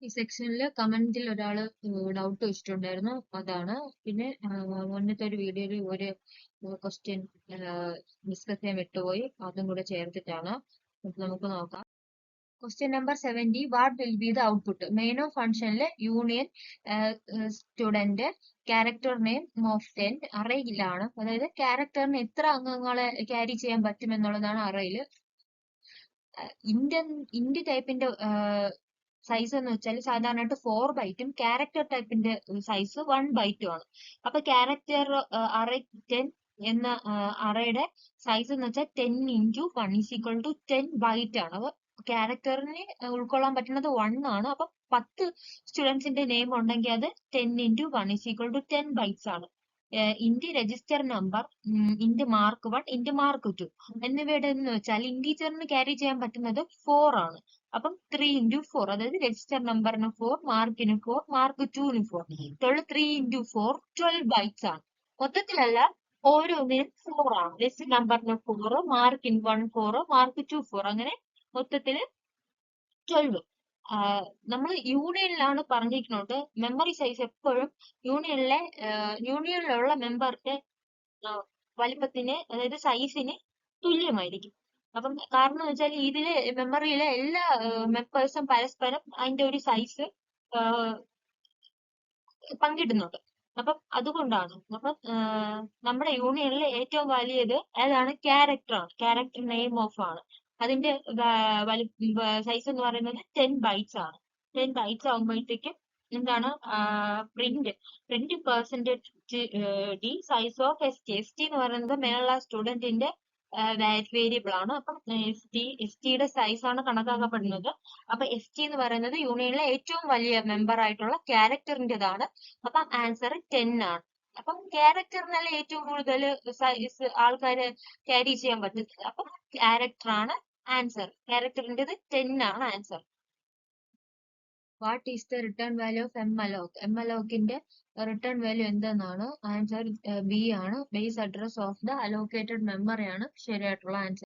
ഈ സെക്ഷനിൽ കമന്റിൽ ഒരാൾ ഡൗട്ട് വെച്ചിട്ടുണ്ടായിരുന്നു, അതാണ്. പിന്നെ മുന്നത്തെ ഒരു വീഡിയോയിൽ ഒരു ക്വസ്റ്റ്യൻ ഡിസ്കസ് ചെയ്യാൻ വിട്ടുപോയി, അതും കൂടെ ചേർത്തിട്ടാണ്. നമുക്ക് നോക്കാം. Question number 70, what will be the output? Main of ഫംഗ്ഷനിലെ union student character name of 10 അറയിലാണ്. അതായത് ക്യാരക്ടറിന് എത്ര അംഗങ്ങളെ ക്യാരി ചെയ്യാൻ പറ്റും എന്നുള്ളതാണ് അറയിൽ. ഇന്ത്യ ടൈപ്പിന്റെ സൈസ് എന്ന് വെച്ചാൽ സാധാരണയായിട്ട് 4 ബൈറ്റും ക്യാരക്ടർ ടൈപ്പിന്റെ സൈസ് 1 ബൈറ്റും ആണ്. അപ്പൊ ക്യാരക്ടർ അറേ 10 എന്ന അറയുടെ സൈസ് എന്ന് വെച്ചാൽ 10 × 1 = 10 ബൈറ്റ് ആണ്. അപ്പൊ ക്യാരക്ടറിന് ഉൾക്കൊള്ളാൻ പറ്റുന്നത് 1 ആണ്. അപ്പൊ 10 സ്റ്റുഡൻസിന്റെ നെയിം ഉണ്ടെങ്കിൽ അത് 10 × 1 = 10 ബൈറ്റ്സ് ആണ്. India register number, India mark 1, India mark 2 എന്നിവയുടെ എന്ന് വെച്ചാൽ ഇന്റീജറിന് ക്യാരി ചെയ്യാൻ പറ്റുന്നത് 4 ആണ്. അപ്പം 3 × 4, അതായത് രജിസ്റ്റർ നമ്പറിന് 4, മാർക്കിന് 4, മാർക്ക് 2ന് 4, 3 × 4 12 ബൈറ്റ്സ് ആണ്. മൊത്തത്തിലല്ല, ഓരോന്നിനും 4 ആണ്. രജിസ്റ്റർ നമ്പറിന് 4, മാർക്കിന് 1 4, മാർക്ക് 2 4, അങ്ങനെ മൊത്തത്തില് 12. നമ്മൾ യൂണിയനിലാണ് പറഞ്ഞിരിക്കുന്നത്. മെമ്മറി സൈസ് എപ്പോഴും യൂണിയനിലുള്ള മെമ്പറിന്റെ വലിപ്പത്തിന്, അതായത് സൈസിന് തുല്യമായിരിക്കും. അപ്പം കാരണം എന്ന് വെച്ചാൽ ഇതിലെ മെമ്മറിയിലെ എല്ലാ മെമ്പേഴ്സും പരസ്പരം അതിന്റെ ഒരു സൈസ് പങ്കിടുന്നുണ്ട്. അപ്പം അതുകൊണ്ടാണ്. അപ്പം നമ്മുടെ യൂണിയനിൽ ഏറ്റവും വലിയത് ഏതാണ്? ക്യാരക്ടർ ആണ്. ക്യാരക്ടർ നെയിം ഓഫ് ആണ്. അതിന്റെ സൈസ് എന്ന് പറയുന്നത് 10 ബൈറ്റ്സ് ആണ്. 10 ബൈറ്റ്സ് ആകുമ്പോഴത്തേക്കും എന്താണ് print percentage D size of S T എന്ന് പറയുന്നത് മേലുള്ള സ്റ്റുഡന്റിന്റെ വേരിയബിൾ ആണ്. അപ്പം എസ് ടിയുടെ സൈസ് ആണ് കണക്കാക്കപ്പെടുന്നത്. അപ്പൊ എസ് ടി എന്ന് പറയുന്നത് യൂണിയനിലെ ഏറ്റവും വലിയ മെമ്പർ ആയിട്ടുള്ള ക്യാരക്ടറിന്റേതാണ്. അപ്പം ആൻസർ 10 ആണ്. അപ്പം ക്യാരക്ടറിനല്ല ഏറ്റവും കൂടുതൽ സൈസ് ആൾക്കാര് ക്യാരി ചെയ്യാൻ പറ്റുന്നത്. അപ്പം ക്യാരക്ടർ ആണ് ആൻസർ. ക്യാരക്ടറിന്റേത് 10 ആണ് answer. What is the return value of എംഅലോക്കിന്റെ റിട്ടേൺ വാല്യൂ എന്തെന്നാണ്. ആൻസർ ബി ആണ്. Base address of the allocated memory ആണ് ശരിയായിട്ടുള്ള ആൻസർ.